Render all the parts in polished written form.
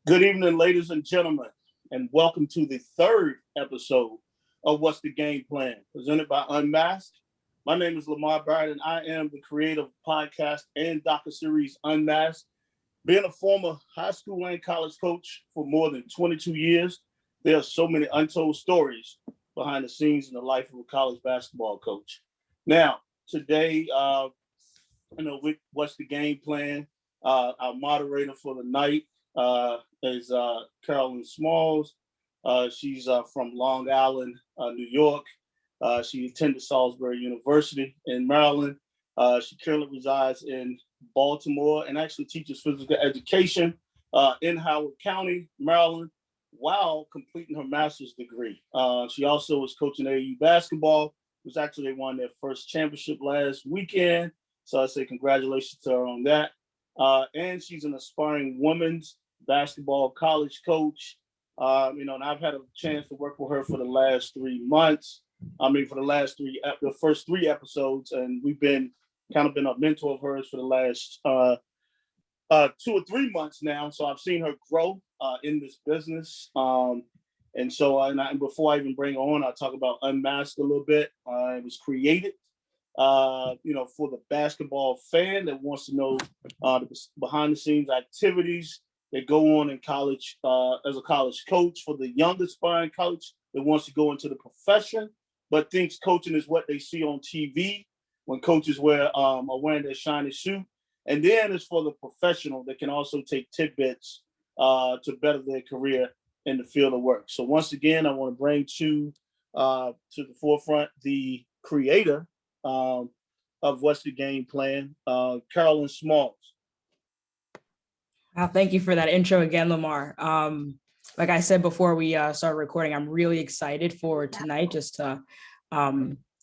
Good evening, ladies and gentlemen, and welcome to the third episode of What's the Game Plan, presented by Unmasked. My name is Lamar Barrett, and I am the creator of the podcast and docuseries Unmasked. Being a former high school and college coach for more than 22 years, there are so many untold stories behind the scenes in the life of a college basketball coach. Now, today, with What's the Game Plan, our moderator for the night is CAROLYN Smalls. She's from Long Island, New York. She attended Salisbury University in Maryland. She currently resides in Baltimore and actually teaches physical education in Howard County, Maryland, while completing her master's degree. She also is coaching AAU basketball, which actually they won their first championship last weekend. So I say congratulations to her on that. And she's an aspiring women's basketball college coach. And I've had a chance to work with her for the last 3 months. The first three episodes, and we've been a mentor of hers for the last 2 or 3 months now. So I've seen her grow in this business. And before I even bring her on, I'll talk about Unmasked a little bit. It was created, for the basketball fan that wants to know the behind the scenes activities that go on in college as a college coach, for the young aspiring coach that wants to go into the profession, but thinks coaching is what they see on TV when coaches are wearing their shiny suit. And then it's for the professional that can also take tidbits to better their career in the field of work. So once again, I want to bring to the forefront the creator of What's the Game Plan, CAROLYN Smalls. Thank you for that intro again, Lamar. Like I said before we started recording, I'm really excited for tonight, just to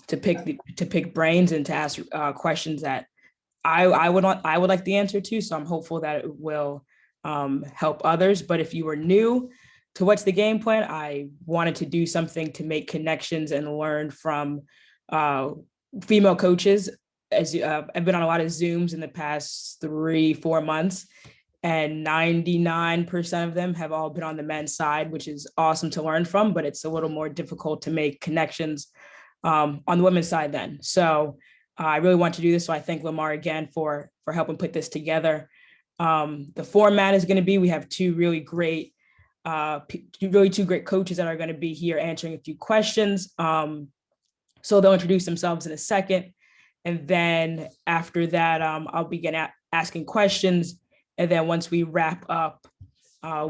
pick brains and to ask questions that I would like the answer to. So I'm hopeful that it will help others. But if you are new to What's the Game Plan, I wanted to do something to make connections and learn from female coaches. I've been on a lot of Zooms in the past 3-4 months, and 99% of them have all been on the men's side, which is awesome to learn from, but it's a little more difficult to make connections on the women's side then. So I really want to do this. So I thank Lamar again for helping put this together. The format is going to be, we have two great coaches that are going to be here answering a few questions. So they'll introduce themselves in a second. And then after that, I'll begin asking questions. And then once we wrap up,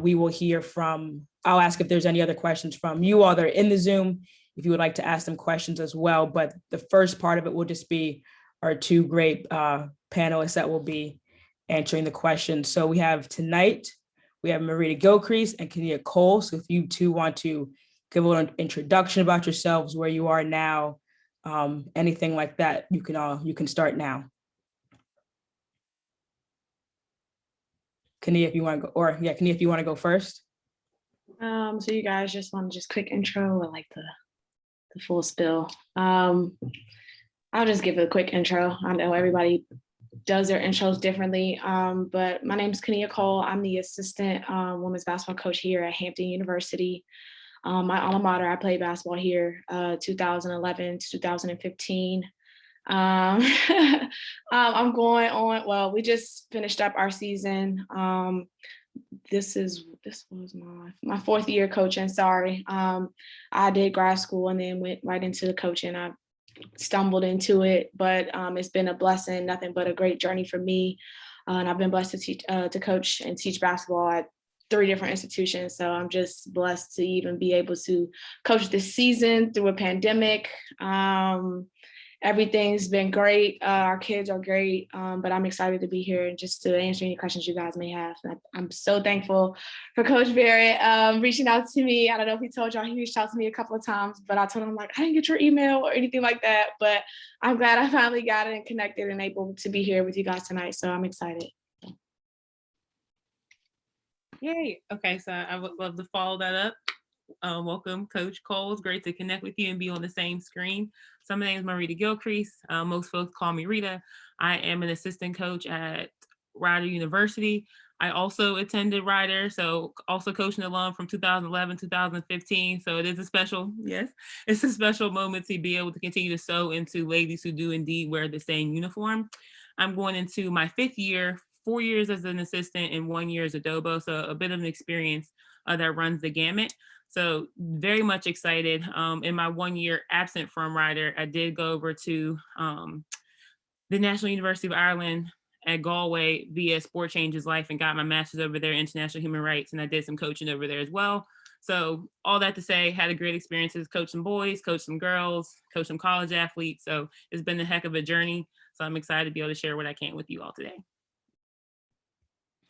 we will hear I'll ask if there's any other questions from you all that are in the Zoom, if you would like to ask them questions as well. But the first part of it will just be our two great panelists that will be answering the questions. So we have Marita Gilcrease and Kenia Cole. So if you two want to give a little introduction about yourselves, where you are now, anything like that, you can start now. Kenia, if you want to go, Kenia, if you want to go first. So you guys just want quick intro or like the full spill? I'll just give a quick intro. I know everybody does their intros differently, but my name is Kenia Cole. I'm the assistant women's basketball coach here at Hampton University. My alma mater, I played basketball here 2011 to 2015. I'm going on, well, we just finished up our season. This was my fourth year coaching, sorry. I did grad school and then went right into the coaching. I stumbled into it, but it's been a blessing, nothing but a great journey for me. And I've been blessed to coach and teach basketball at 3 different institutions. So I'm just blessed to even be able to coach this season through a pandemic. Everything's been great. Our kids are great, but I'm excited to be here and just to answer any questions you guys may have. I'm so thankful for Coach Barrett reaching out to me. I don't know if he told y'all, he reached out to me a couple of times, but I told him I didn't get your email or anything like that, but I'm glad I finally got it and connected and able to be here with you guys tonight. So I'm excited. Yay. Okay, so I would love to follow that up. Welcome, Coach Cole. It's great to connect with you and be on the same screen. So my name is Marita Gilcrease. Most folks call me Rita. I am an assistant coach at Rider University. I also attended Rider, so also coaching alum from 2011, 2015. So it is a special, yes, it's a special moment to be able to continue to sow into ladies who do indeed wear the same uniform. I'm going into my 5th year, 4 years as an assistant and 1 year as a DOBO, so a bit of an experience that runs the gamut. So very much excited. In my 1 year absent from Rider, I did go over to the National University of Ireland at Galway via Sport Changes Life and got my master's over there in international human rights. And I did some coaching over there as well. So all that to say, had a great experiences, coached some boys, coached some girls, coached some college athletes. So it's been a heck of a journey. So I'm excited to be able to share what I can with you all today.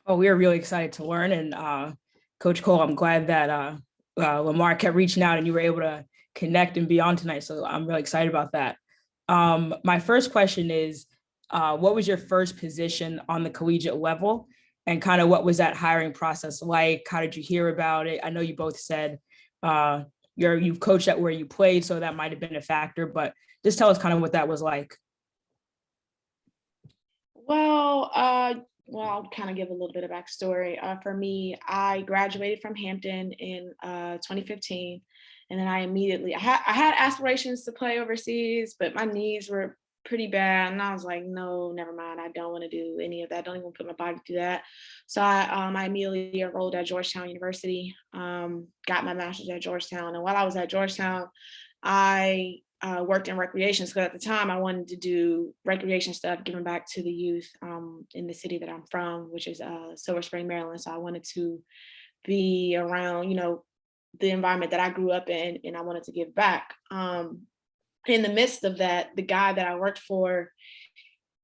Oh, we are really excited to learn. And Coach Cole, I'm glad that Lamar kept reaching out and you were able to connect and be on tonight. So I'm really excited about that. My first question is, what was your first position on the collegiate level? And kind of what was that hiring process like? How did you hear about it? I know you both said you've coached at where you played, so that might have been a factor, but just tell us kind of what that was like. Well, I'll kind of give a little bit of backstory. For me, I graduated from Hampton in 2015, and then I had aspirations to play overseas, but my knees were pretty bad, and I was like, no, never mind. I don't want to do any of that. Don't even put my body through that. So I immediately enrolled at Georgetown University, got my master's at Georgetown, and while I was at Georgetown, I worked in recreation. So at the time I wanted to do recreation stuff, giving back to the youth in the city that I'm from, which is Silver Spring, Maryland. So I wanted to be around, the environment that I grew up in, and I wanted to give back. In the midst of that, the guy that I worked for,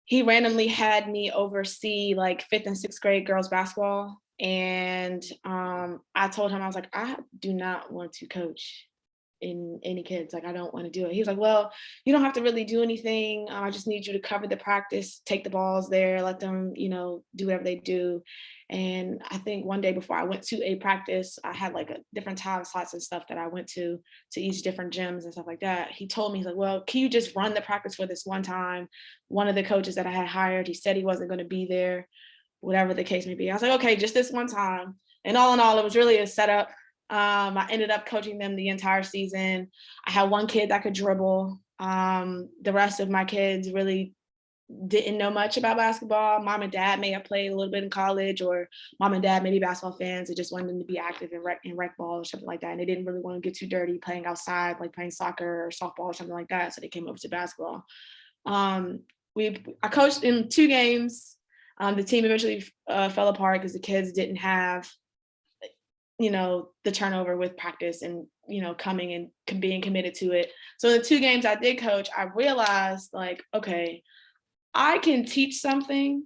he randomly had me oversee like 5th and 6th grade girls basketball. And I told him, I was like, I do not want to coach in any kids. Like, I don't want to do it. He was like, well, you don't have to really do anything. I just need you to cover the practice, take the balls there, let them, do whatever they do. And I think one day before I went to a practice, I had like a different time slots and stuff that I went to each different gyms and stuff like that. He told me, he's like, well, can you just run the practice for this one time? One of the coaches that I had hired, he said he wasn't going to be there, whatever the case may be. I was like, okay, just this one time. And all in all, it was really a setup. I ended up coaching them the entire season. I had one kid that could dribble. The rest of my kids really didn't know much about basketball. Mom and dad may have played a little bit in college, or mom and dad may be basketball fans. They just wanted them to be active in rec ball or something like that. And they didn't really want to get too dirty playing outside, like playing soccer or softball or something like that. So they came over to basketball. I coached in 2 games. The team eventually fell apart because the kids didn't have the turnover with practice and, coming and being committed to it. So the 2 games I did coach, I realized like, okay, I can teach something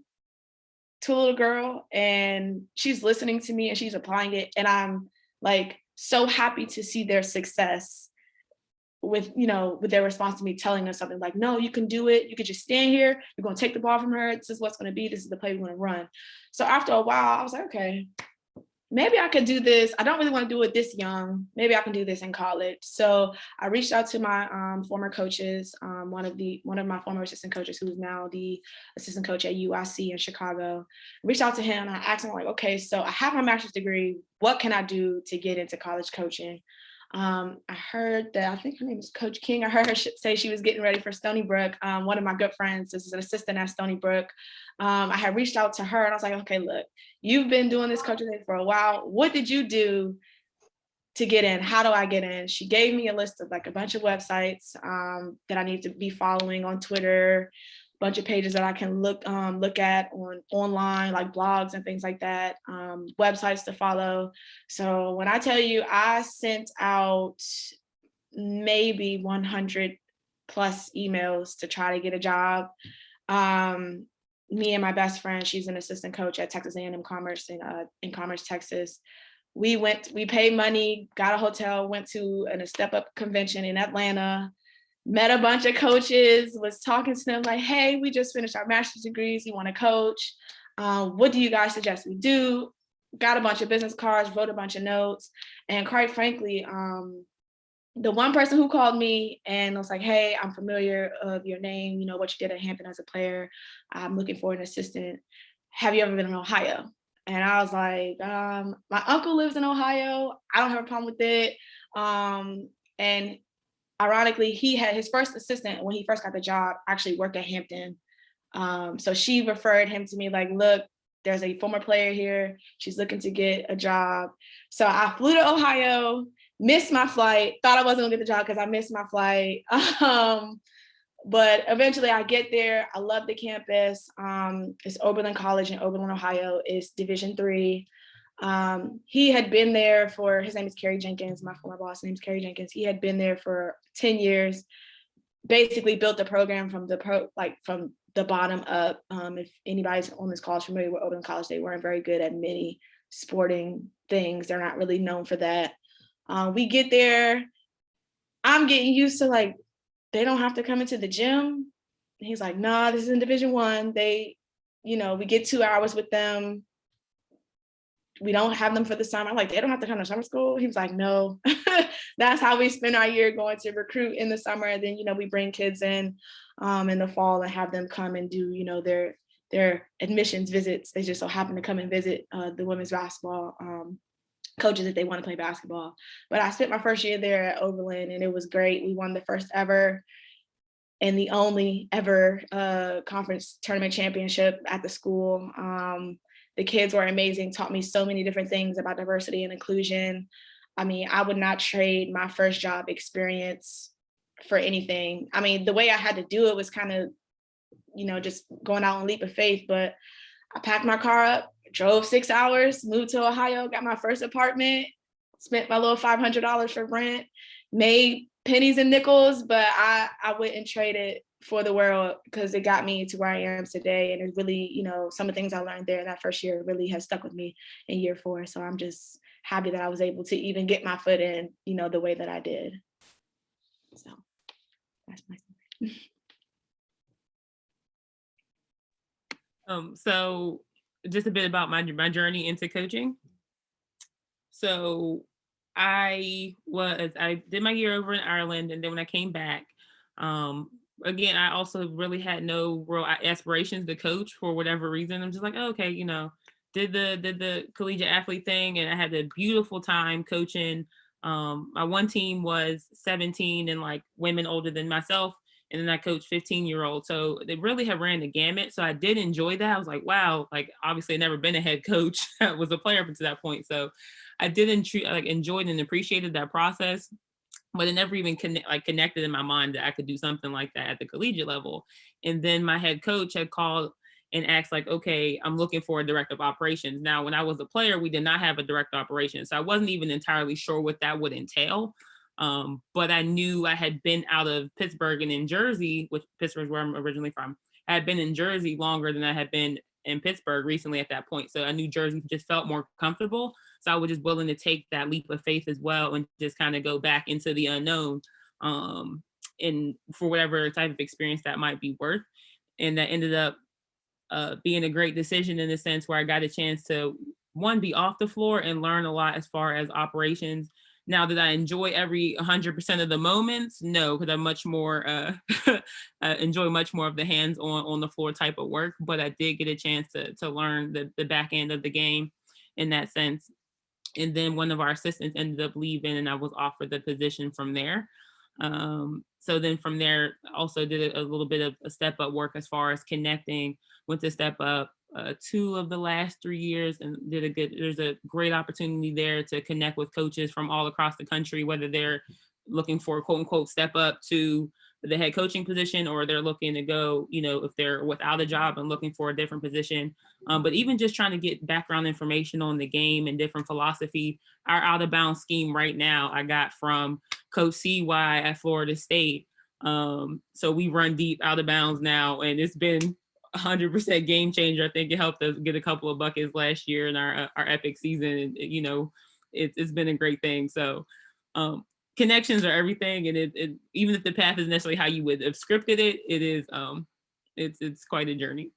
to a little girl and she's listening to me and she's applying it. And I'm like, so happy to see their success with their response to me telling them something like, no, you can do it. You could just stand here. You're going to take the ball from her. This is what's going to be. This is the play we're going to run. So after a while, I was like, okay, maybe I could do this. I don't really want to do it this young. Maybe I can do this in college. So I reached out to my former coaches, one of my former assistant coaches, who's now the assistant coach at UIC in Chicago. I reached out to him and I asked him, like, okay, so I have my master's degree. What can I do to get into college coaching? I heard that, I think her name is Coach King. I heard her say she was getting ready for Stony Brook. One of my good friends is an assistant at Stony Brook. I had reached out to her and I was like, okay, look, you've been doing this coaching thing for a while. What did you do to get in? How do I get in? She gave me a list of like a bunch of websites that I need to be following on Twitter, a bunch of pages that I can look at online, like blogs and things like that, websites to follow. So when I tell you, I sent out maybe 100 plus emails to try to get a job. Me and my best friend, she's an assistant coach at Texas A&M Commerce in Commerce, Texas. We paid money, got a hotel, went to a Step Up convention in Atlanta, met a bunch of coaches, was talking to them like, hey, we just finished our master's degrees, you want to coach? What do you guys suggest we do? Got a bunch of business cards, wrote a bunch of notes. And quite frankly, the one person who called me and was like, hey, I'm familiar of your name, what you did at Hampton as a player. I'm looking for an assistant. Have you ever been in Ohio? And I was like, my uncle lives in Ohio. I don't have a problem with it. And ironically, he had his first assistant when he first got the job actually worked at Hampton. So she referred him to me like, look, there's a former player here. She's looking to get a job. So I flew to Ohio, missed my flight, thought I wasn't gonna get the job because I missed my flight. But eventually I get there. I love the campus. It's Oberlin College in Oberlin, Ohio. It's Division III. He had been there for, his name is Kerry Jenkins, my former boss, name is Kerry Jenkins. He had been there for 10 years, basically built the program from the bottom up. If anybody's on this call is familiar with Oberlin College, they weren't very good at many sporting things. They're not really known for that. We get there. I'm getting used to like, they don't have to come into the gym. He's like, nah, this is in Division I. They, we get 2 hours with them. We don't have them for the summer. I'm like, they don't have to come to summer school. He was like, no, that's how we spend our year, going to recruit in the summer. And then, we bring kids in the fall and have them come and do, their admissions visits. They just so happen to come and visit the women's basketball coaches if they want to play basketball. But I spent my first year there at Oberlin, and it was great. We won the first ever and the only ever conference tournament championship at the school. The kids were amazing, taught me so many different things about diversity and inclusion. I mean, I would not trade my first job experience for anything. I mean, the way I had to do it was kind of, just going out on leap of faith, but I packed my car up, drove 6 hours, moved to Ohio, got my first apartment, spent my little $500 for rent, made pennies and nickels, but I wouldn't trade it for the world because it got me to where I am today. And it really, some of the things I learned there in that first year really has stuck with me in year 4. So I'm just happy that I was able to even get my foot in, the way that I did. So that's my story. So just a bit about my journey into coaching. So I did my year over in Ireland, and then when I came back, again, I also really had no real aspirations to coach for whatever reason. I'm just like, oh, okay, did the collegiate athlete thing, and I had a beautiful time coaching. My one team was 17 and like women older than myself. And then I coached 15-year-olds. So they really have ran the gamut. So I did enjoy that. I was like, wow, like obviously I'd never been a head coach. I was a player up to that point. So I did enjoyed and appreciated that process, but it never even connected in my mind that I could do something like that at the collegiate level. And then my head coach had called and asked like, okay, I'm looking for a director of operations. Now, when I was a player, we did not have a director of operations. So I wasn't even entirely sure what that would entail. But I knew I had been out of Pittsburgh and in Jersey, which Pittsburgh is where I'm originally from. I had been in Jersey longer than I had been in Pittsburgh recently at that point. So I knew Jersey just felt more comfortable. So I was just willing to take that leap of faith as well and just kind of go back into the unknown and for whatever type of experience that might be worth. And that ended up being a great decision in the sense where I got a chance to, one, be off the floor and learn a lot as far as operations. Now, did I enjoy every 100% of the moments? No, because I much more enjoy much more of the hands-on on the floor type of work. But I did get a chance to learn the back end of the game in that sense. And then one of our assistants ended up leaving, and I was offered the position from there. So then from there, also did a little bit of a step up work as far as connecting, went to step up 2 of the last 3 years and there's a great opportunity there to connect with coaches from all across the country, whether they're looking for a quote unquote step up to the head coaching position or they're looking to go, if they're without a job and looking for a different position. But even just trying to get background information on the game and different philosophy. Our out of bounds scheme right now, I got from Coach CY at Florida State. So we run deep out of bounds now, and it's been 100% game changer. I think it helped us get a couple of buckets last year in our epic season. And, it's been a great thing. So connections are everything. And it even if the path is necessarily how you would have scripted it, it is it's quite a journey.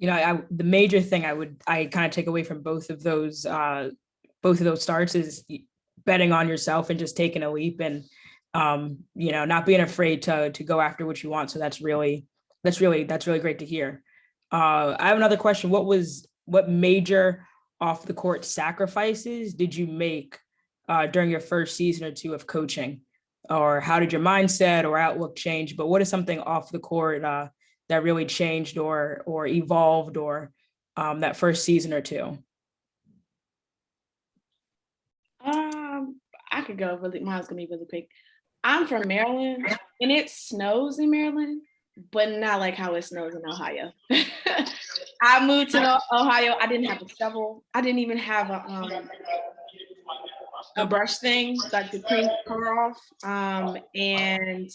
The major thing I kind of take away from both of those starts is betting on yourself and just taking a leap and not being afraid to go after what you want. So that's really great to hear. I have another question. What major off the court sacrifices did you make during your first season or two of coaching? Or how did your mindset or outlook change? But what is something off the court that really changed or evolved or that first season or two? I could go really, mine's gonna be really quick. I'm from Maryland and it snows in Maryland, but not like how it snows in Ohio. I moved to Ohio. I didn't have a shovel. I didn't even have a brush thing like to clean the car off. And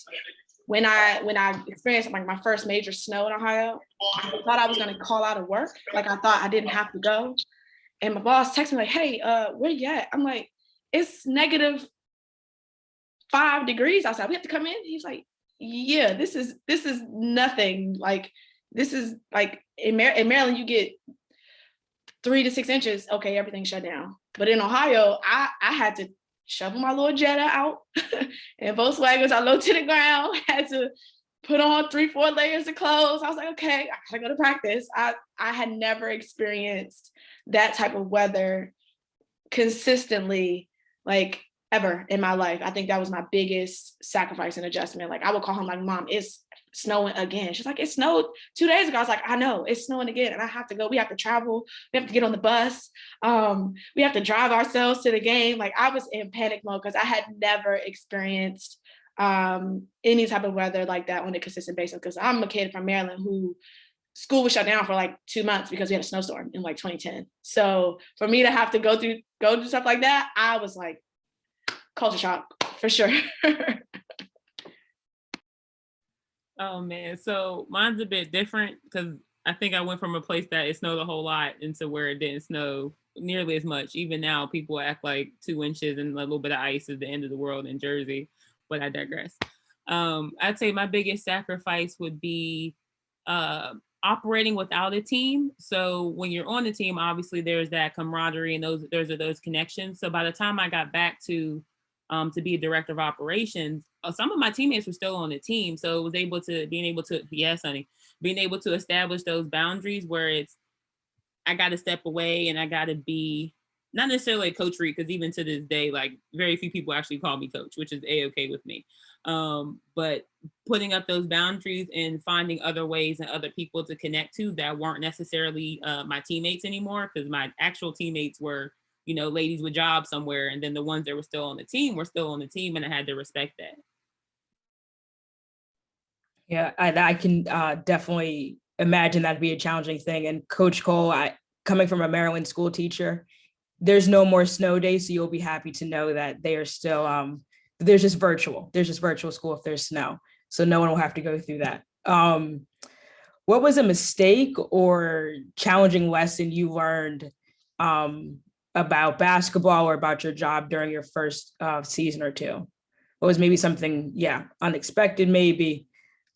when I experienced like my first major snow in Ohio, I thought I was gonna call out of work. Like I thought I didn't have to go. And my boss texted me like, "Hey, where you at?" I'm like, "It's -5 degrees outside. We have to come in." He's like, "Yeah, this is nothing. Like this is like in Maryland, you get 3 to 6 inches. Okay, everything shut down. But in Ohio, I had to shovel my little Jetta out and Volkswagens are low to the ground. Had to put on 3-4 layers of clothes. I was like, okay, I gotta go to practice. I had never experienced that type of weather consistently, like ever in my life. I think that was my biggest sacrifice and adjustment. Like I would call home like, "Mom, it's snowing again." She's like, "It snowed 2 days ago." I was like, "I know, it's snowing again and I have to go. We have to travel. We have to get on the bus. We have to drive ourselves to the game." Like I was in panic mode because I had never experienced any type of weather like that on a consistent basis. Because I'm a kid from Maryland who school was shut down for like 2 months because we had a snowstorm in like 2010. So for me to have to go do stuff like that, I was like, culture shock for sure. Oh man, so mine's a bit different because I think I went from a place that it snowed a whole lot into where it didn't snow nearly as much. Even now, people act like 2 inches and a little bit of ice is the end of the world in Jersey, but I digress. I'd say my biggest sacrifice would be operating without a team. So when you're on the team, obviously there's that camaraderie and those connections. So by the time I got back to be a director of operations, some of my teammates were still on the team. So it was being able to establish those boundaries where I got to step away and I got to be not necessarily a coach because even to this day, like very few people actually call me coach, which is a-okay with me. But putting up those boundaries and finding other ways and other people to connect to that weren't necessarily my teammates anymore, because my actual teammates were, ladies with jobs somewhere. And then the ones that were still on the team were still on the team, and I had to respect that. Yeah, I can definitely imagine that'd be a challenging thing. And Coach Cole, coming from a Maryland school teacher, there's no more snow days, so you'll be happy to know that they are still there's just virtual school if there's snow, so no one will have to go through that. What was a mistake or challenging lesson you learned about basketball or about your job during your first season or two? What was maybe something unexpected maybe,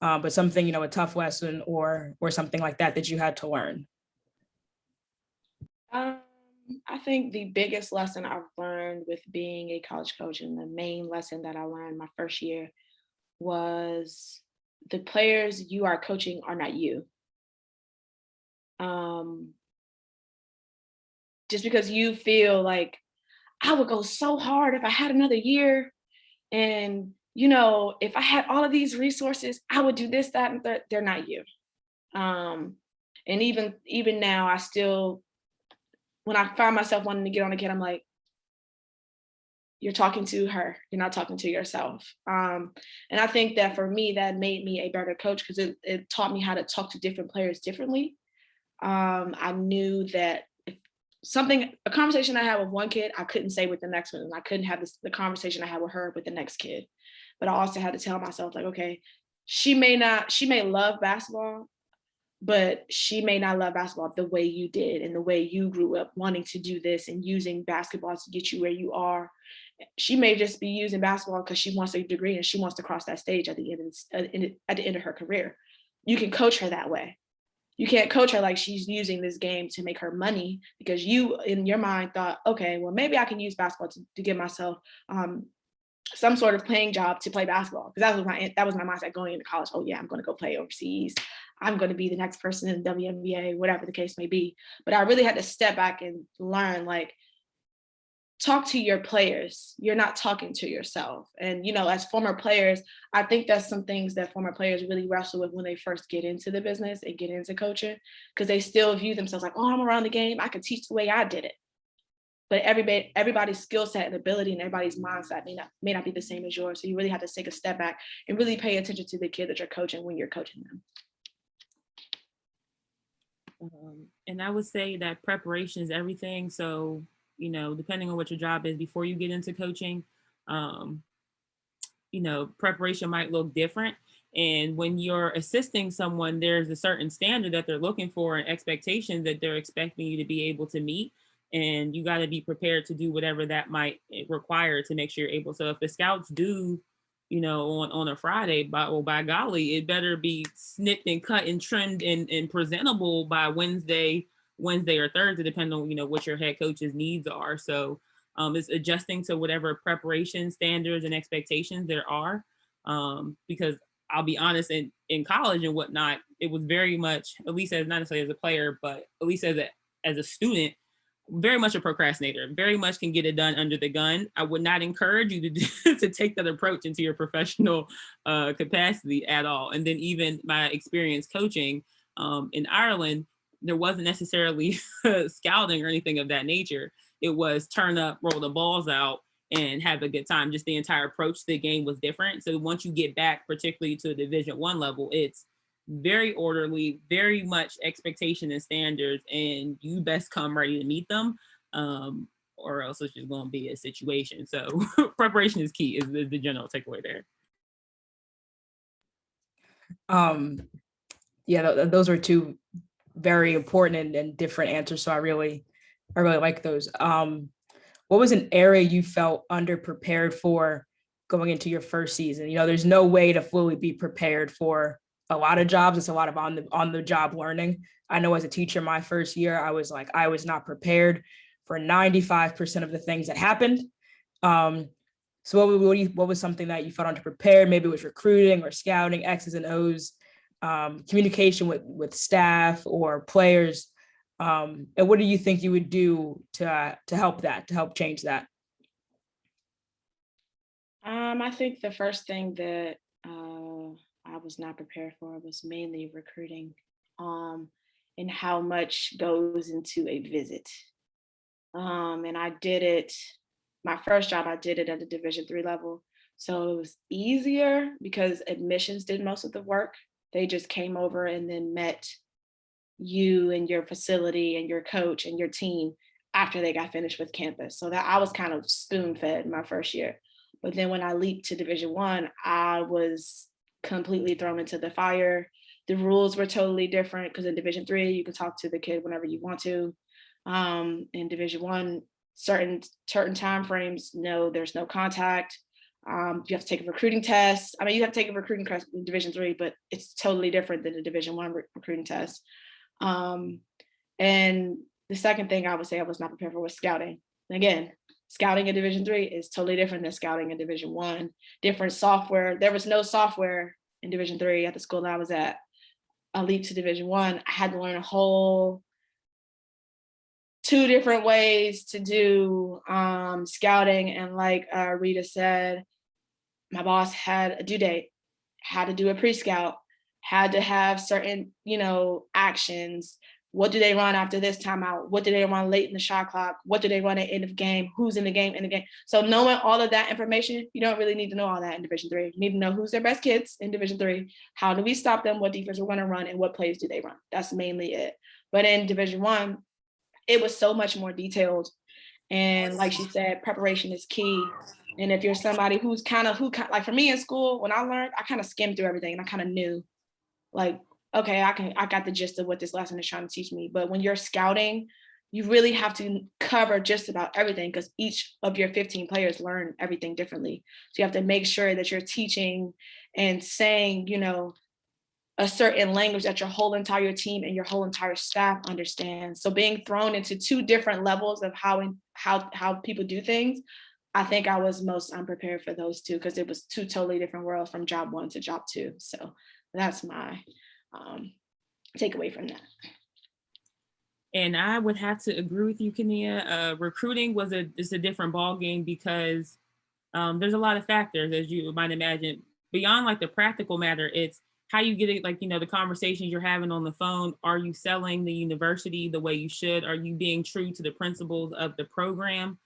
but something, a tough lesson or something like that you had to learn? I think the biggest lesson I've learned with being a college coach, and the main lesson that I learned my first year, was the players you are coaching are not you. Just because you feel like I would go so hard if I had another year, and if I had all of these resources, I would do this, that, and that. They're not you. And even now, I still, when I find myself wanting to get on a kid, I'm like, you're talking to her, you're not talking to yourself. And I think that for me, that made me a better coach because it taught me how to talk to different players differently. I knew that a conversation I had with one kid, I couldn't say with the next one. And I couldn't have the conversation I had with her with the next kid. But I also had to tell myself, like, okay, she may love basketball, but she may not love basketball the way you did and the way you grew up wanting to do this and using basketball to get you where you are. She may just be using basketball because she wants a degree and she wants to cross that stage at the end of her career. You can coach her that way. You can't coach her like she's using this game to make her money because you, in your mind, thought, okay, well, maybe I can use basketball to give myself some sort of playing job to play basketball. Because that was my mindset going into college. Oh yeah, I'm going to go play overseas. I'm going to be the next person in the WNBA, whatever the case may be. But I really had to step back and learn, like, talk to your players. You're not talking to yourself. And, as former players, I think that's some things that former players really wrestle with when they first get into the business and get into coaching, because they still view themselves like, oh, I'm around the game, I can teach the way I did it. But everybody's skill set and ability and everybody's mindset may not be the same as yours. So you really have to take a step back and really pay attention to the kid that you're coaching when you're coaching them. And I would say that preparation is everything. So, depending on what your job is before you get into coaching, preparation might look different. And when you're assisting someone, there's a certain standard that they're looking for and expectations that they're expecting you to be able to meet. And you got to be prepared to do whatever that might require to make sure you're able. So if the scouts do, on a Friday, by golly, it better be snipped and cut and trimmed and presentable by Wednesday or Thursday, depending on, what your head coach's needs are. So it's adjusting to whatever preparation standards and expectations there are. Because I'll be honest, in college and whatnot, it was very much, at least as not necessarily as a player, but at least as a student, very much a procrastinator, very much can get it done under the gun. I would not encourage you to take that approach into your professional capacity at all. And then even my experience coaching in Ireland, there wasn't necessarily scouting or anything of that nature. It was turn up, roll the balls out, and have a good time. Just the entire approach to the game was different. So once you get back, particularly to the Division I level, it's very orderly, very much expectation and standards, and you best come ready to meet them, or else it's just going to be a situation. So preparation is key, is the general takeaway there. Those are two very important and different answers. So I really like those. What was an area you felt underprepared for going into your first season? There's no way to fully be prepared for a lot of jobs. It's a lot of on the job learning. I know as a teacher, my first year, I was not prepared for 95% of the things that happened. So what was something that you felt underprepared? Maybe it was recruiting or scouting, X's and O's, communication with staff or players. And what do you think you would do to help change that? I think the first thing that I was not prepared for was mainly recruiting, and how much goes into a visit. And I did it, my first job, I did it at the Division III level. So it was easier because admissions did most of the work. They just came over and then met you and your facility and your coach and your team after they got finished with campus. So that I was kind of spoon fed my first year. But then when I leaped to Division I was completely thrown into the fire. The rules were totally different because in Division III, you can talk to the kid whenever you want to. In Division I, certain timeframes, no, there's no contact. You have to take a recruiting test. I mean, you have to take a recruiting test in Division III, but it's totally different than the Division I recruiting test. And the second thing I would say I was not prepared for was scouting. Again, scouting in Division III is totally different than scouting in Division I. Different software. There was no software in Division III at the school that I was at. I leaped to Division I had to learn a whole 2 different ways to do scouting. And like Rita said, my boss had a due date, had to do a pre-scout, had to have certain, actions. What do they run after this timeout? What do they run late in the shot clock? What do they run at end of game? Who's in the game, So knowing all of that information, you don't really need to know all that in Division III. You need to know who's their best kids in Division III. How do we stop them? What defense we're going to run and what plays do they run? That's mainly it. But in Division I, it was so much more detailed. And like she said, preparation is key. And if you're somebody who's like for me in school, when I learned, I kind of skimmed through everything and I kind of knew, like, okay, I got the gist of what this lesson is trying to teach me. But when you're scouting, you really have to cover just about everything because each of your 15 players learn everything differently. So you have to make sure that you're teaching and saying, a certain language that your whole entire team and your whole entire staff understands. So being thrown into 2 different levels of how people do things, I think I was most unprepared for those 2 because it was 2 totally different worlds from job 1 to job 2. So that's my take away from that. And I would have to agree with you, Kenia. Recruiting is a different ball game because there's a lot of factors, as you might imagine. Beyond like the practical matter, it's how you get it, like, you know, the conversations you're having on the phone. Are you selling the university the way you should? Are you being true to the principles of the program?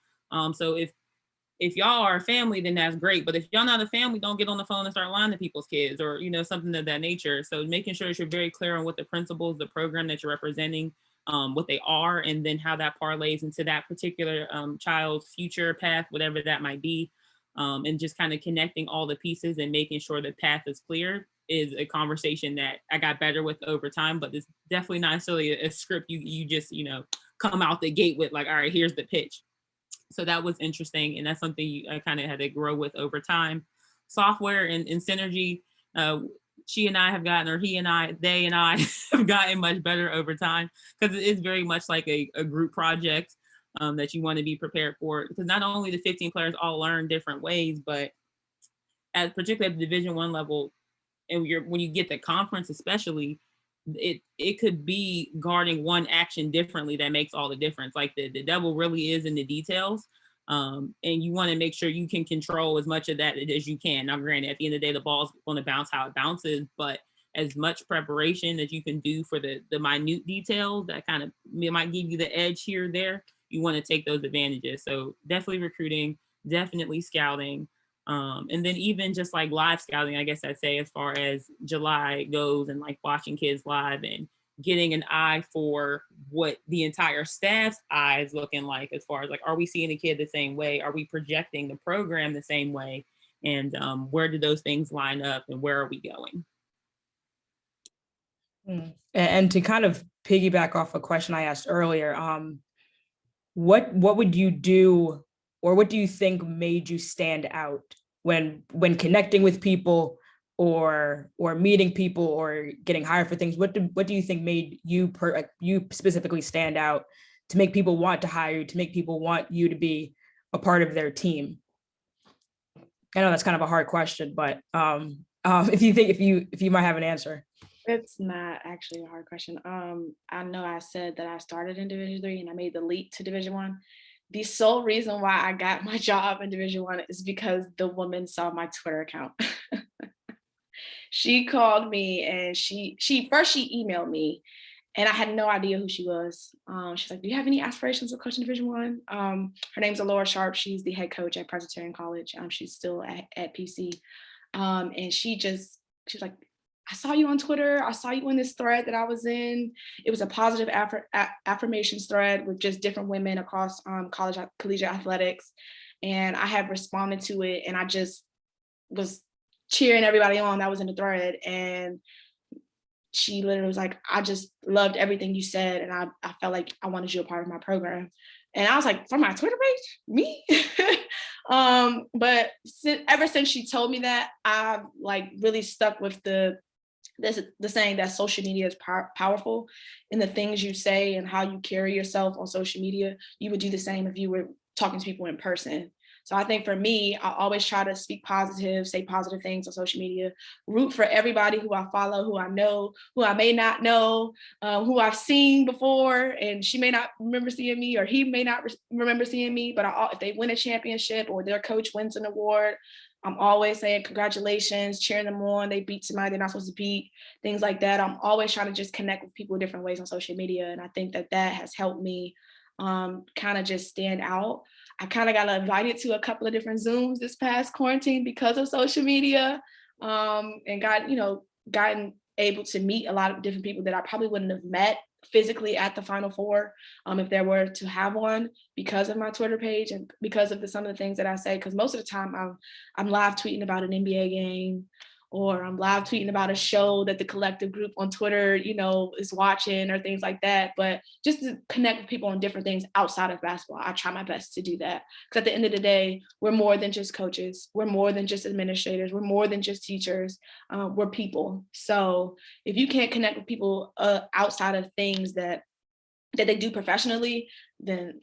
So if y'all are a family, then that's great. But if y'all not a family, don't get on the phone and start lying to people's kids or, you know, something of that nature. So making sure that you're very clear on what the principles, the program that you're representing, what they are, and then how that parlays into that particular child's future path, whatever that might be. And just kind of connecting all the pieces and making sure the path is clear is a conversation that I got better with over time, but it's definitely not necessarily a script you just, you know, come out the gate with like, all right, here's the pitch. So that was interesting. And that's something I kind of had to grow with over time. Software and synergy, she and I have gotten, or he and I, they and I have gotten much better over time because it is very much like a group project that you want to be prepared for. Because not only the 15 players all learn different ways, but particularly at the Division I level, and when you get the conference especially, it could be guarding one action differently that makes all the difference. Like the devil really is in the details. And you want to make sure you can control as much of that as you can. Now, granted, at the end of the day, the ball's going to bounce how it bounces, but as much preparation that you can do for the minute details that kind of might give you the edge here or there, you want to take those advantages. So definitely recruiting, definitely scouting. And then even just like live scouting, I guess I'd say, as far as July goes and like watching kids live and getting an eye for what the entire staff's eye is looking like, as far as like, are we seeing a kid the same way? Are we projecting the program the same way? And where do those things line up and where are we going? And to kind of piggyback off a question I asked earlier, what would you do, or what do you think made you stand out when connecting with people or meeting people or getting hired for things? What do you think made you specifically stand out to make people want to hire you, to make people want you to be a part of their team? I know that's kind of a hard question, but if you might have an answer. It's not actually a hard question. I know I said that I started in Division III and I made the leap to Division I. The sole reason why I got my job in Division I is because the woman saw my Twitter account. She called me and she emailed me, and I had no idea who she was. She's like, "Do you have any aspirations of coaching Division I?" Her name's Alora Sharp. She's the head coach at Presbyterian College. She's still at PC. And she's like, "I saw you on Twitter. I saw you in this thread that I was in. It was a positive affirmations thread with just different women across collegiate athletics. And I have responded to it, and I just was cheering everybody on that was in the thread." And she literally was like, "I just loved everything you said, and I felt like I wanted you a part of my program." And I was like, "From my Twitter page? Me?" But ever since she told me that, I've like really stuck with the saying that social media is powerful, and the things you say and how you carry yourself on social media, you would do the same if you were talking to people in person. So I think for me, I always try to speak positive, say positive things on social media, root for everybody who I follow, who I know, who I may not know, who I've seen before, and she may not remember seeing me, or he may not remember seeing me, but if they win a championship or their coach wins an award, I'm always saying congratulations, cheering them on. They beat somebody they're not supposed to beat, things like that. I'm always trying to just connect with people in different ways on social media. And I think that has helped me kind of just stand out. I kind of got invited to a couple of different Zooms this past quarantine because of social media, and gotten able to meet a lot of different people that I probably wouldn't have met physically at the Final Four if there were to have one, because of my Twitter page and because of some of the things that I say. Because most of the time I'm live tweeting about an NBA game, or I'm live tweeting about a show that the collective group on Twitter, is watching, or things like that. But just to connect with people on different things outside of basketball, I try my best to do that. Because at the end of the day, we're more than just coaches. We're more than just administrators. We're more than just teachers. We're people. So if you can't connect with people outside of things that they do professionally, then,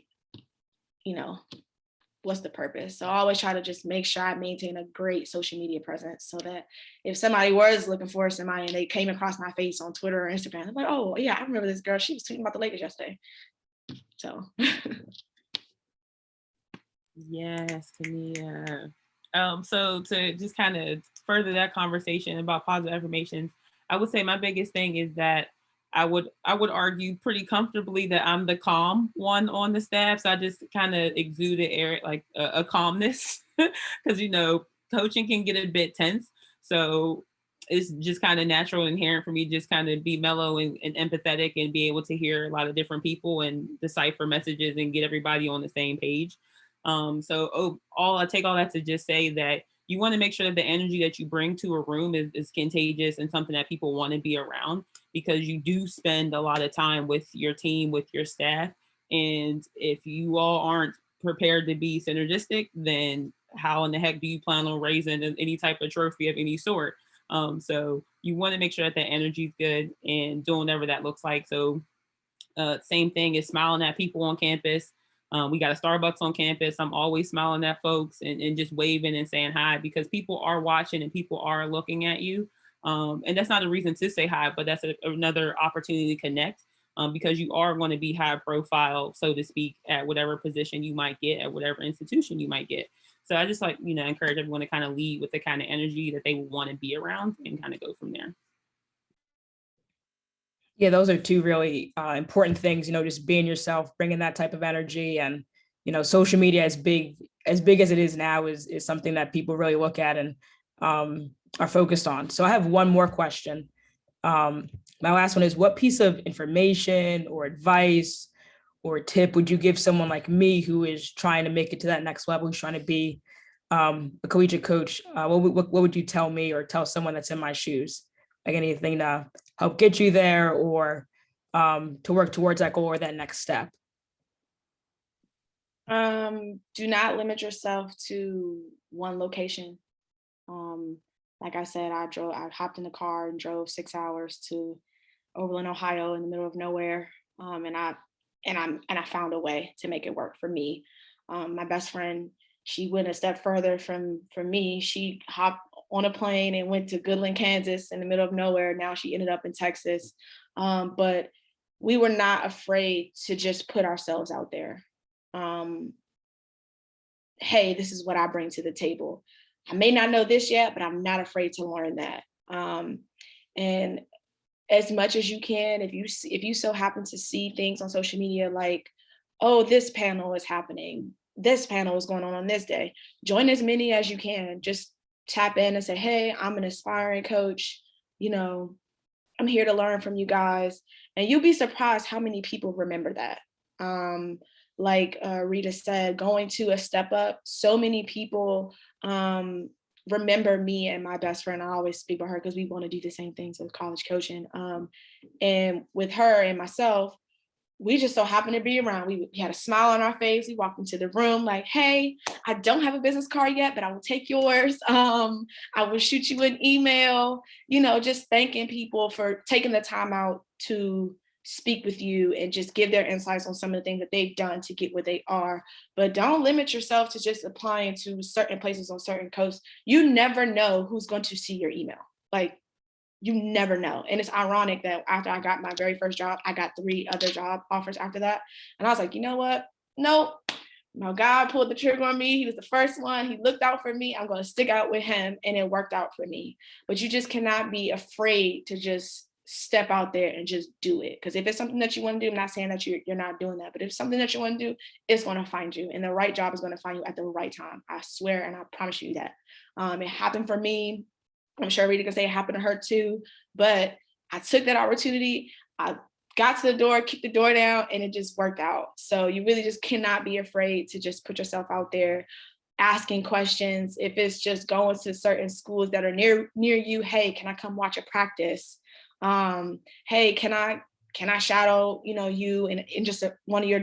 what's the purpose? So I always try to just make sure I maintain a great social media presence so that if somebody was looking for somebody and they came across my face on Twitter or Instagram, I'm like, oh yeah, I remember this girl. She was tweeting about the Lakers yesterday. So. Yes, Tania. So to just kind of further that conversation about positive affirmations, I would say my biggest thing is that I would argue pretty comfortably that I'm the calm one on the staff. So I just kind of exude the air like a calmness because coaching can get a bit tense. So it's just kind of natural and inherent for me to just kind of be mellow and empathetic and be able to hear a lot of different people and decipher messages and get everybody on the same page. I take all that to just say that you want to make sure that the energy that you bring to a room is contagious and something that people want to be around, because you do spend a lot of time with your team, with your staff. And if you all aren't prepared to be synergistic, then how in the heck do you plan on raising any type of trophy of any sort? So you want to make sure that that energy is good and doing whatever that looks like. So same thing is smiling at people on campus. We got a Starbucks on campus. I'm always smiling at folks and just waving and saying hi, because people are watching and people are looking at you. And that's not a reason to say hi, but that's another opportunity to connect, because you are going to be high profile, so to speak, at whatever position you might get, at whatever institution you might get. So I just encourage everyone to kind of lead with the kind of energy that they want to be around and kind of go from there. Yeah, those are two really important things, just being yourself, bringing that type of energy. And, social media as big as it is now is something that people really look at and are focused on. So I have one more question. My last one is, what piece of information or advice or tip would you give someone like me who is trying to make it to that next level, who's trying to be a collegiate coach? What would you tell me or tell someone that's in my shoes? Like anything to help get you there or to work towards that goal or that next step? Do not limit yourself to one location. Like I said, I hopped in the car and drove 6 hours to Oberlin, Ohio, in the middle of nowhere. And I found a way to make it work for me. My best friend, she went a step further from me. She hopped on a plane and went to Goodland, Kansas, in the middle of nowhere. Now she ended up in Texas. But we were not afraid to just put ourselves out there. Hey, this is what I bring to the table. I may not know this yet, but I'm not afraid to learn that. And as much as you can, if you so happen to see things on social media like, oh, this panel is happening, this panel is going on this day, join as many as you can. Just tap in and say, hey, I'm an aspiring coach. I'm here to learn from you guys. And you'll be surprised how many people remember that. Like Rita said, going to a step up, so many people remember me and my best friend. I always speak about her because we want to do the same things with college coaching. And with her and myself, we just so happened to be around. We had a smile on our face. We walked into the room like, hey, I don't have a business card yet, but I will take yours. I will shoot you an email, just thanking people for taking the time out to speak with you and just give their insights on some of the things that they've done to get where they are. But don't limit yourself to just applying to certain places on certain coasts. You never know who's going to see your email. Like, you never know. And it's ironic that after I got my very first job, I got 3 other job offers after that. And I was like, you know what? Nope. Now God pulled the trigger on me. He was the first one. He looked out for me. I'm going to stick out with him. And it worked out for me. But you just cannot be afraid to just step out there and just do it. Because if it's something that you want to do, I'm not saying that you're not doing that. But if it's something that you want to do, it's going to find you. And the right job is going to find you at the right time. I swear and I promise you that. It happened for me. I'm sure Rita can say it happened to her too, but I took that opportunity. I got to the door, kicked the door down, and it just worked out. So you really just cannot be afraid to just put yourself out there, asking questions. If it's just going to certain schools that are near you, hey, can I come watch a practice? Hey, can I shadow, you in just one of your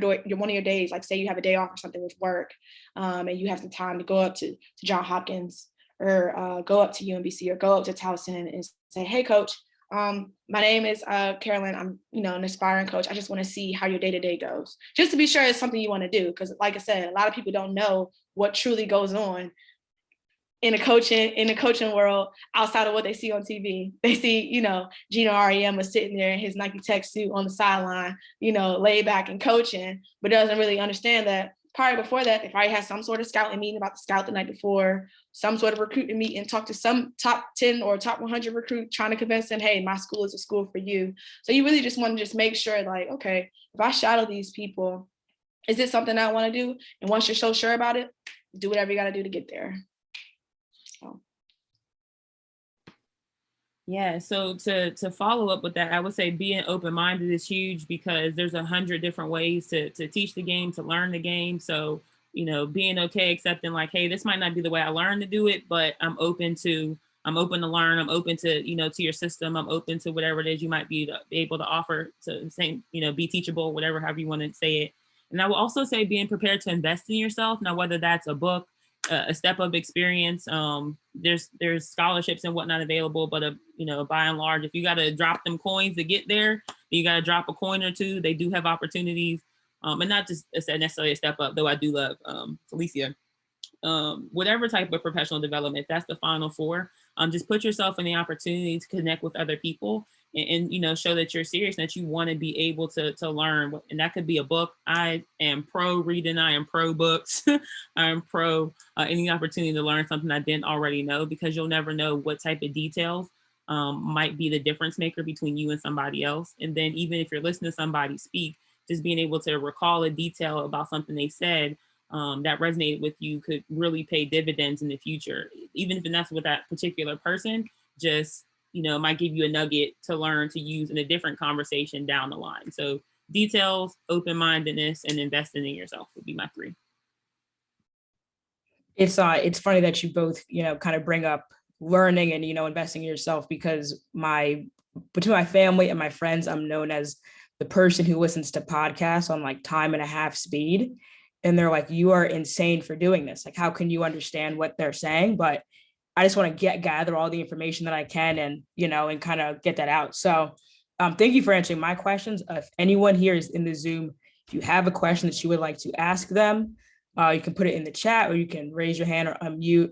days, like say you have a day off or something with work, and you have some time to go up to Johns Hopkins or go up to UMBC or go up to Towson and say, hey, coach, My name is CAROLYN. I'm, an aspiring coach. I just want to see how your day-to-day goes, just to be sure it's something you want to do. Because like I said, a lot of people don't know what truly goes on in the coaching world outside of what they see on TV. They see, Gino R.E.M. was sitting there in his Nike Tech suit on the sideline, laid back and coaching, but doesn't really understand that prior before that, they probably had some sort of scouting meeting about the scout the night before, some sort of recruiting meeting, talk to some top 10 or top 100 recruit trying to convince them, hey, my school is a school for you. So you really just want to just make sure, like, okay, if I shadow these people, is this something I want to do? And once you're so sure about it, do whatever you got to do to get there. Yeah, so to follow up with that, I would say being open-minded is huge, because there's 100 different ways to teach the game, to learn the game. So, being okay, accepting like, hey, this might not be the way I learned to do it, but I'm open to learn. I'm open to, to your system. I'm open to whatever it is you might be able to offer to say, be teachable, whatever, however you want to say it. And I will also say being prepared to invest in yourself. Now, whether that's a book, a step of experience, there's scholarships and whatnot available, but by and large, if you got to drop them coins to get there, you got to drop a coin or two. They do have opportunities, and not just necessarily a step up, though I do love Felicia. Whatever type of professional development, that's the final four. Just put yourself in the opportunity to connect with other people and show that you're serious and that you want to be able to learn. And that could be a book. I am pro reading. I am pro books. I am pro any opportunity to learn something I didn't already know, because you'll never know what type of details might be the difference maker between you and somebody else. And then even if you're listening to somebody speak, just being able to recall a detail about something they said that resonated with you could really pay dividends in the future. Even if that's with that particular person, just, might give you a nugget to learn to use in a different conversation down the line. So details, open-mindedness, and investing in yourself would be my three. It's funny that you both, kind of bring up learning and, investing in yourself, because between my family and my friends, I'm known as the person who listens to podcasts on like time and a half speed. And they're like, you are insane for doing this. Like, how can you understand what they're saying? But I just want to gather all the information that I can and, and kind of get that out. So thank you for answering my questions. If anyone here is in the Zoom, if you have a question that you would like to ask them, you can put it in the chat, or you can raise your hand or unmute.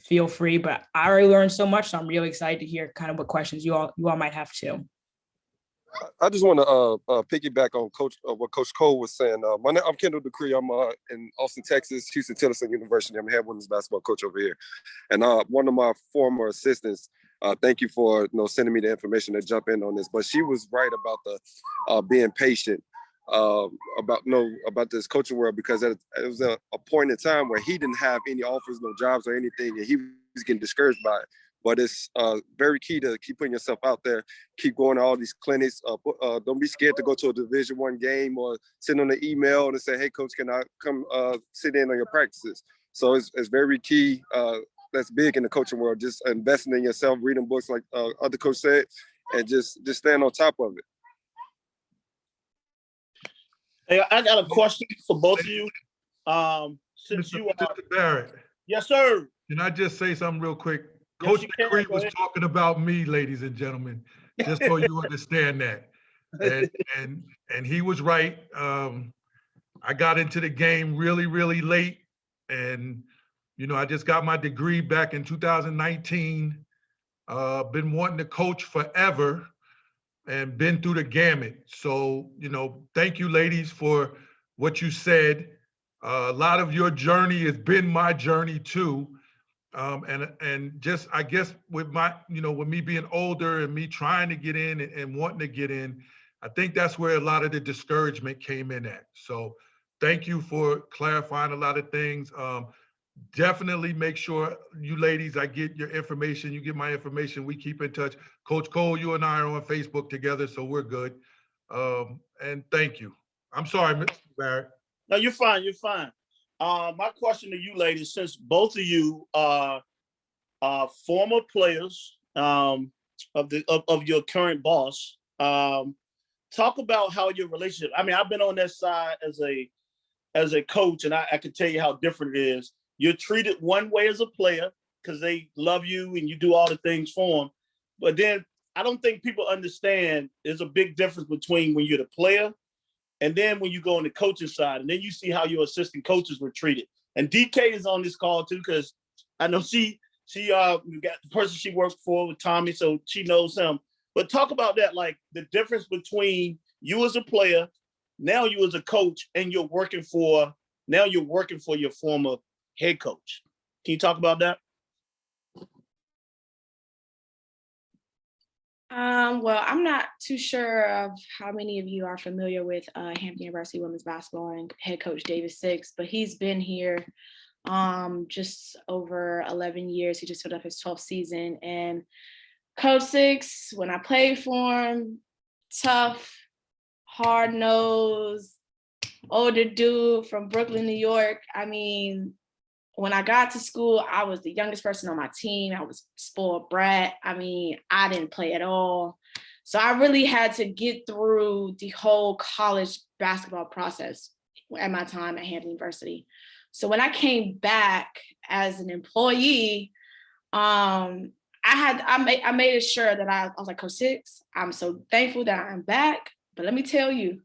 Feel free, but I already learned so much. So I'm really excited to hear kind of what questions you all might have too. I just want to piggyback on what Coach Cole was saying. I'm Kendall Decree. I'm in Austin, Texas, Houston-Tillotson University. I'm a head women's basketball coach over here. And one of my former assistants, thank you for sending me the information to jump in on this. But she was right about the being patient about this coaching world, because it was a point in time where he didn't have any offers, no jobs or anything, and he was getting discouraged by it. But it's very key to keep putting yourself out there, keep going to all these clinics. Don't be scared to go to a Division I game or send on an email and say, hey, coach, can I come sit in on your practices? So it's very key. That's big in the coaching world, just investing in yourself, reading books like other coach said, and just staying on top of it. Hey, I got a question for both of you. Since you are Mr. Barrett. Yes, sir. Can I just say something real quick? Yes, Coach Decree was talking about me, ladies and gentlemen, just so you understand that. And he was right. I got into the game really, really late. And, I just got my degree back in 2019. Been wanting to coach forever and been through the gamut. So, thank you, ladies, for what you said. A lot of your journey has been my journey too. And just, I guess with my, with me being older and me trying to get in and wanting to get in, I think that's where a lot of the discouragement came in at. So thank you for clarifying a lot of things. Definitely make sure you ladies, I get your information, you get my information, we keep in touch. Coach Cole, you and I are on Facebook together, so we're good. And thank you. I'm sorry, Mr. Barrett. No, you're fine, you're fine. My question to you ladies, since both of you are former players of your current boss, talk about how your relationship, I mean, I've been on that side as a coach, and I can tell you how different it is. You're treated one way as a player because they love you and you do all the things for them. But then I don't think people understand there's a big difference between when you're the player and then when you go on the coaching side, and then you see how your assistant coaches were treated. And DK is on this call too, because I know she got the person she worked for with Tommy, so she knows him. But talk about that, like the difference between you as a player, now you as a coach, and you're working for your former head coach. Can you talk about that? Well, I'm not too sure of how many of you are familiar with Hampton University women's basketball and head coach David Six, but he's been here just over 11 years. He just filled up his 12th season. And Coach Six, when I played for him, tough, hard-nosed, older dude from Brooklyn, New York. I mean, when I got to school, I was the youngest person on my team. I was spoiled brat. I mean, I didn't play at all. So I really had to get through the whole college basketball process at my time at Hampton University. So when I came back as an employee, I made sure that I was like, Coach Six, I'm so thankful that I'm back. But let me tell you,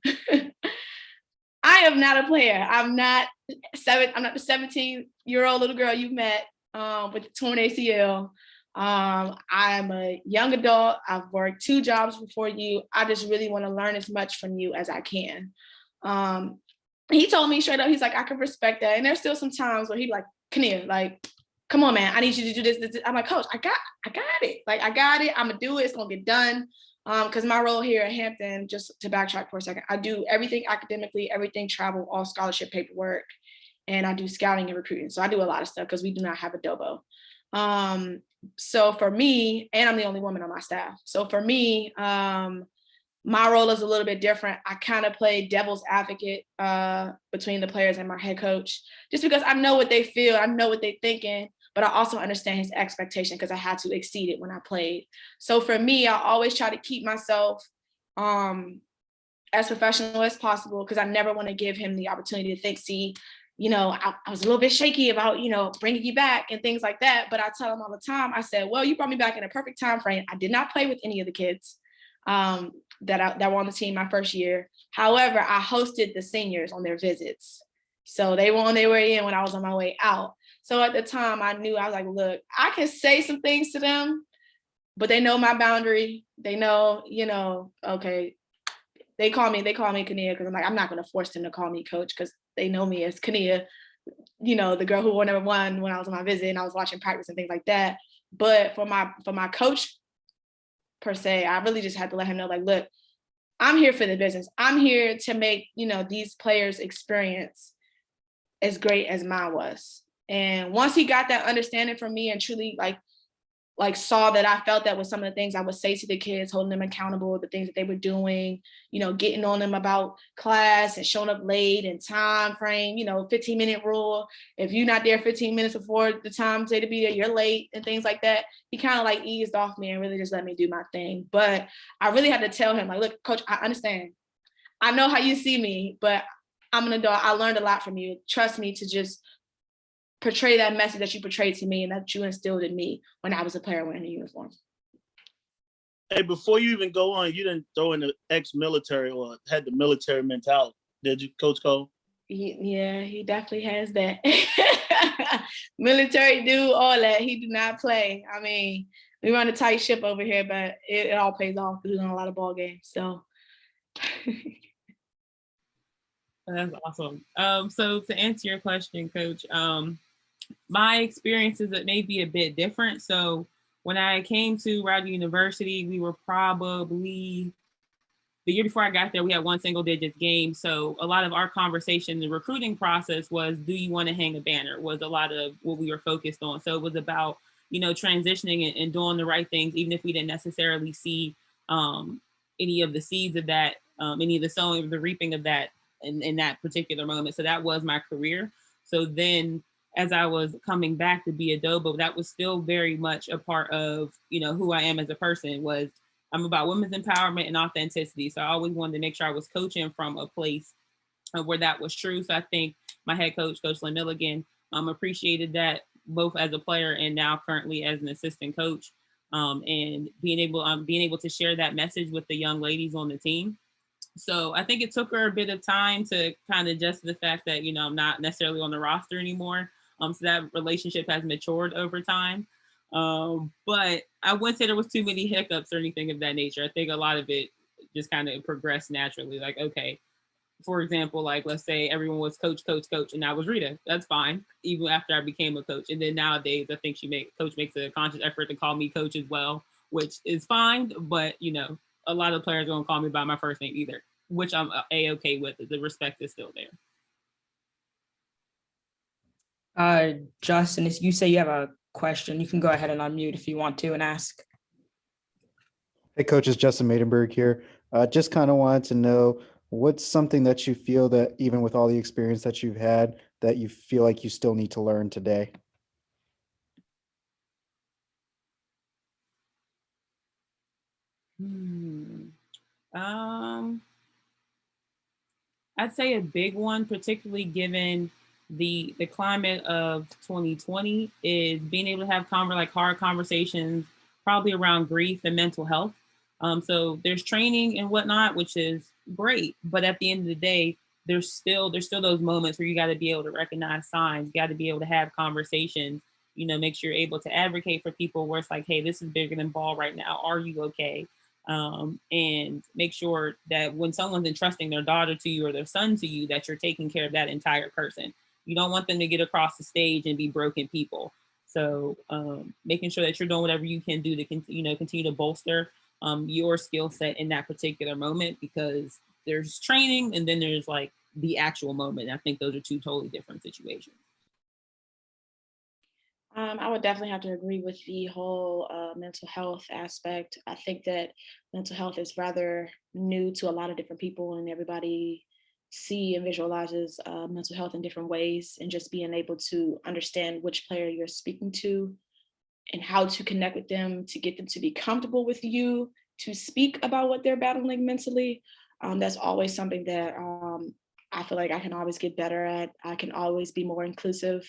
I am not a player. I'm not the 17-year-old little girl you met with the torn ACL. I'm a young adult. I've worked 2 jobs before you. I just really want to learn as much from you as I can. He told me straight up, he's like, I can respect that. And there's still some times where he'd like, Kania, like, come on, man, I need you to do this. I'm like, Coach, I got it. Like, I got it. I'm gonna do it. It's gonna get done. Because my role here at Hampton, just to backtrack for a second, I do everything academically, everything travel, all scholarship paperwork, and I do scouting and recruiting. So I do a lot of stuff because we do not have a Dobo. So for me, and I'm the only woman on my staff. So for me, my role is a little bit different. I kind of play devil's advocate between the players and my head coach, just because I know what they feel, I know what they're thinking, but I also understand his expectation because I had to exceed it when I played. So for me, I always try to keep myself as professional as possible because I never want to give him the opportunity to think, see, you know, I was a little bit shaky about, you know, bringing you back and things like that. But I tell him all the time, I said, well, you brought me back in a perfect time frame. I did not play with any of the kids that were on the team my first year. However, I hosted the seniors on their visits. So they were on their way in when I was on my way out. So at the time I knew, I was like, look, I can say some things to them, but they know my boundary. They know, you know, okay, they call me Kania because I'm like, I'm not going to force them to call me coach because they know me as Kania, you know, the girl who won number 1 when I was on my visit and I was watching practice and things like that. But for my coach per se, I really just had to let him know, like, look, I'm here for the business. I'm here to make, you know, these players' experience as great as mine was. And once he got that understanding from me and truly like saw that I felt that was some of the things I would say to the kids, holding them accountable, the things that they were doing, you know, getting on them about class and showing up late and time frame, you know, 15-minute rule. If you're not there 15 minutes before the time say to be there, you're late and things like that. He kind of like eased off me and really just let me do my thing. But I really had to tell him, like, look, coach, I understand. I know how you see me, but I'm an adult. I learned a lot from you. Trust me to just portray that message that you portrayed to me and that you instilled in me when I was a player wearing a uniform. Hey, before you even go on, you didn't throw in the ex-military or had the military mentality, did you, Coach Cole? Yeah, he definitely has that. Military dude, all that. He do not play. I mean, we run a tight ship over here, but it all pays off because we run a lot of ball games. So. That's awesome. So to answer your question, Coach, my experiences that may be a bit different. So when I came to Rowdy University, we were probably the year before I got there, we had 1 single digits game. So a lot of our conversation, the recruiting process was, do you want to hang a banner? Was a lot of what we were focused on. So it was about, you know, transitioning and doing the right things, even if we didn't necessarily see any of the seeds of that, any of the sowing, the reaping of that in that particular moment. So that was my career. So then as I was coming back to be a Dobo, that was still very much a part of, you know, who I am as a person. Was I'm about women's empowerment and authenticity. So I always wanted to make sure I was coaching from a place where that was true. So I think my head coach, Coach Lynn Milligan, appreciated that both as a player and now currently as an assistant coach. and being able to share that message with the young ladies on the team. So I think it took her a bit of time to kind of adjust to the fact that, I'm not necessarily on the roster anymore. So that relationship has matured over time. But I wouldn't say there was too many hiccups or anything of that nature. I think a lot of it just kind of progressed naturally. Like, okay, for example, like let's say everyone was coach, and I was Rita. That's fine, even after I became a coach. And then nowadays, I think coach makes a conscious effort to call me coach as well, which is fine. But a lot of players don't call me by my first name either, which I'm a-okay with. The respect is still there. Justin, if you say you have a question, you can go ahead and unmute if you want to and ask. Hey, Coach, it's Justin Maidenberg here. Just kind of wanted to know what's something that you feel that even with all the experience that you've had, that you feel like you still need to learn today? I'd say a big one, particularly given the climate of 2020, is being able to have hard conversations, probably around grief and mental health. So there's training and whatnot, which is great, but at the end of the day, there's still those moments where you got to be able to recognize signs, you got to be able to have conversations, make sure you're able to advocate for people where it's like, hey, this is bigger than ball right now. Are you okay? And make sure that when someone's entrusting their daughter to you or their son to you, that you're taking care of that entire person. You don't want them to get across the stage and be broken people. So making sure that you're doing whatever you can do to continue to bolster your skill set in that particular moment, because there's training and then there's like the actual moment. I think those are two totally different situations. I would definitely have to agree with the whole mental health aspect. I think that mental health is rather new to a lot of different people, and everybody see and visualizes mental health in different ways, and just being able to understand which player you're speaking to and how to connect with them to get them to be comfortable with you, to speak about what they're battling mentally. That's always something that I feel like I can always get better at. I can always be more inclusive.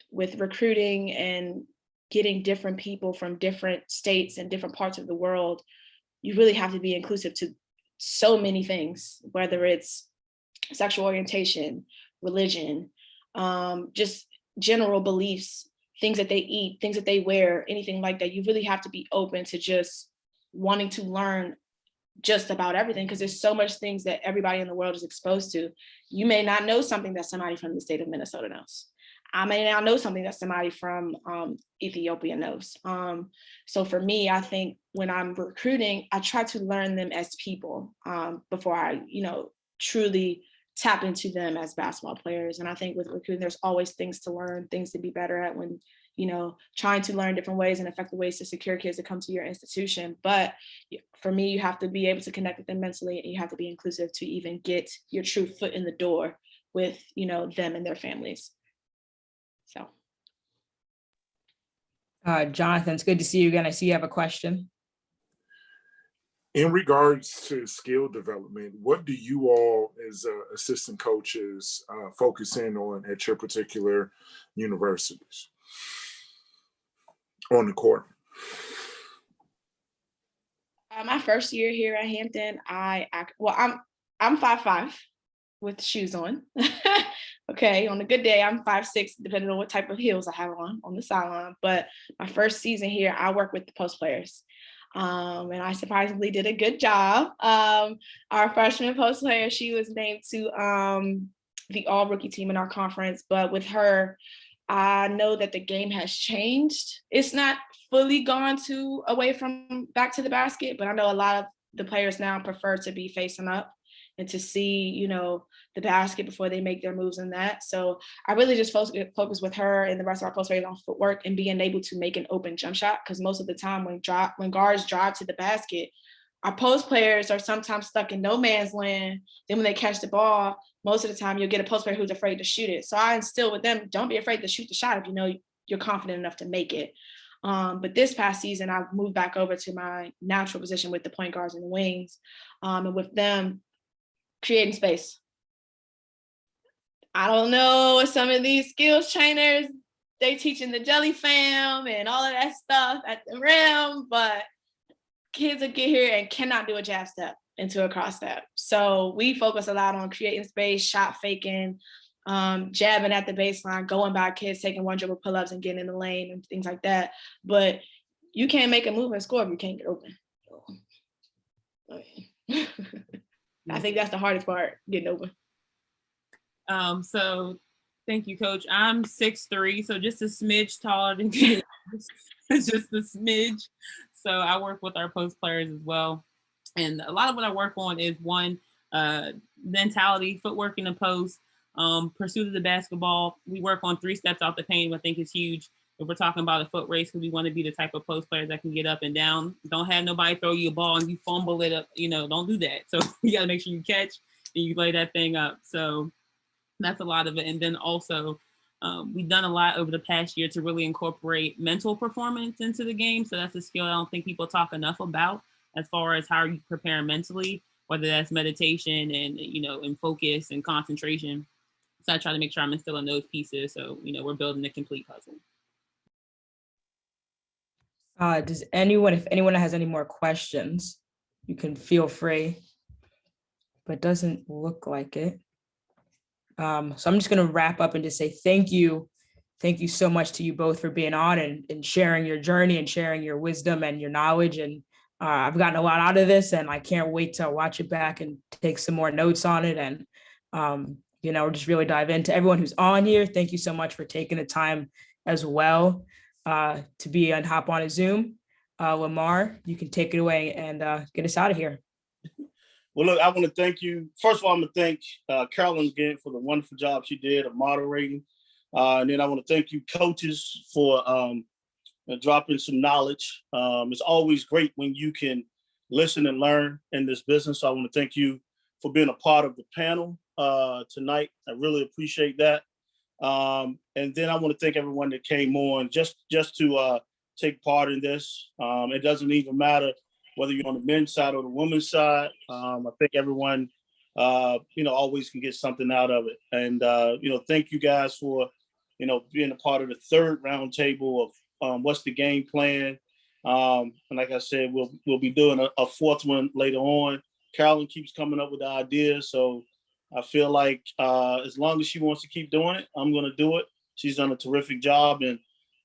With recruiting and getting different people from different states and different parts of the world, you really have to be inclusive to so many things, whether it's sexual orientation, religion, just general beliefs, things that they eat, things that they wear, anything like that. You really have to be open to just wanting to learn just about everything, because there's so much things that everybody in the world is exposed to. You may not know something that somebody from the state of Minnesota knows. I may now know something that somebody from Ethiopia knows. So for me, I think when I'm recruiting, I try to learn them as people before I, truly tap into them as basketball players. And I think with recruiting, there's always things to learn, things to be better at when, trying to learn different ways and effective ways to secure kids to come to your institution. But for me, you have to be able to connect with them mentally, and you have to be inclusive to even get your true foot in the door with, them and their families. So, Jonathan, it's good to see you again. I see you have a question. In regards to skill development, what do you all as assistant coaches focus in on at your particular universities on the court? My first year here at Hampton, I'm 5'5" with shoes on. Okay, on a good day, I'm 5'6", depending on what type of heels I have on the sideline. But my first season here, I work with the post players. And I surprisingly did a good job. Our freshman post player, she was named to the all rookie team in our conference. But with her, I know that the game has changed. It's not fully gone away from back to the basket, but I know a lot of the players now prefer to be facing up and to see, the basket before they make their moves in that. So I really just focus with her and the rest of our post players on footwork and being able to make an open jump shot. Because most of the time when guards drive to the basket, our post players are sometimes stuck in no man's land. Then when they catch the ball, most of the time you'll get a post player who's afraid to shoot it. So I instill with them, don't be afraid to shoot the shot if you know you're confident enough to make it. But this past season, I moved back over to my natural position with the point guards and the wings, and with them creating space. I don't know, some of these skills trainers, they teaching the jelly fam and all of that stuff at the rim, but kids will get here and cannot do a jab step into a cross step. So we focus a lot on creating space, shot faking, jabbing at the baseline, going by kids, taking one dribble pull-ups and getting in the lane and things like that. But you can't make a move and score if you can't get open. I think that's the hardest part, getting open. So thank you, Coach. I'm 6'3", so just a smidge taller than you. It's just a smidge. So I work with our post players as well. And a lot of what I work on is one, mentality, footwork in the post, pursuit of the basketball. We work on 3 steps off the paint, I think is huge. If we're talking about a foot race, because we want to be the type of post players that can get up and down. Don't have nobody throw you a ball and you fumble it up. Don't do that. So you got to make sure you catch and you lay that thing up. So that's a lot of it. And then also, we've done a lot over the past year to really incorporate mental performance into the game. So that's a skill I don't think people talk enough about as far as how you prepare mentally, whether that's meditation and, and focus and concentration. So I try to make sure I'm instilling those pieces. So, we're building a complete puzzle. If anyone has any more questions, you can feel free, but it doesn't look like it. So I'm just going to wrap up and just say thank you. Thank you so much to you both for being on and sharing your journey and sharing your wisdom and your knowledge. And I've gotten a lot out of this, and I can't wait to watch it back and take some more notes on it. And, just really dive into everyone who's on here. Thank you so much for taking the time as well to be and hop on a Zoom. Lamar, you can take it away and get us out of here. Well, look, I want to thank you. First of all, I'm going to thank CAROLYN again for the wonderful job she did of moderating. And then I want to thank you, coaches, for dropping some knowledge. It's always great when you can listen and learn in this business. So I want to thank you for being a part of the panel tonight. I really appreciate that. And then I want to thank everyone that came on just to take part in this. It doesn't even matter whether you're on the men's side or the women's side. I think everyone, always can get something out of it. And, thank you guys for, being a part of the third roundtable of what's the game plan. And like I said, we'll be doing a fourth one later on. CAROLYN keeps coming up with the ideas. So I feel like as long as she wants to keep doing it, I'm going to do it. She's done a terrific job, and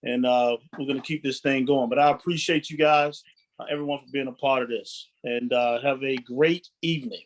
we're going to keep this thing going. But I appreciate you guys, everyone, for being a part of this, and have a great evening.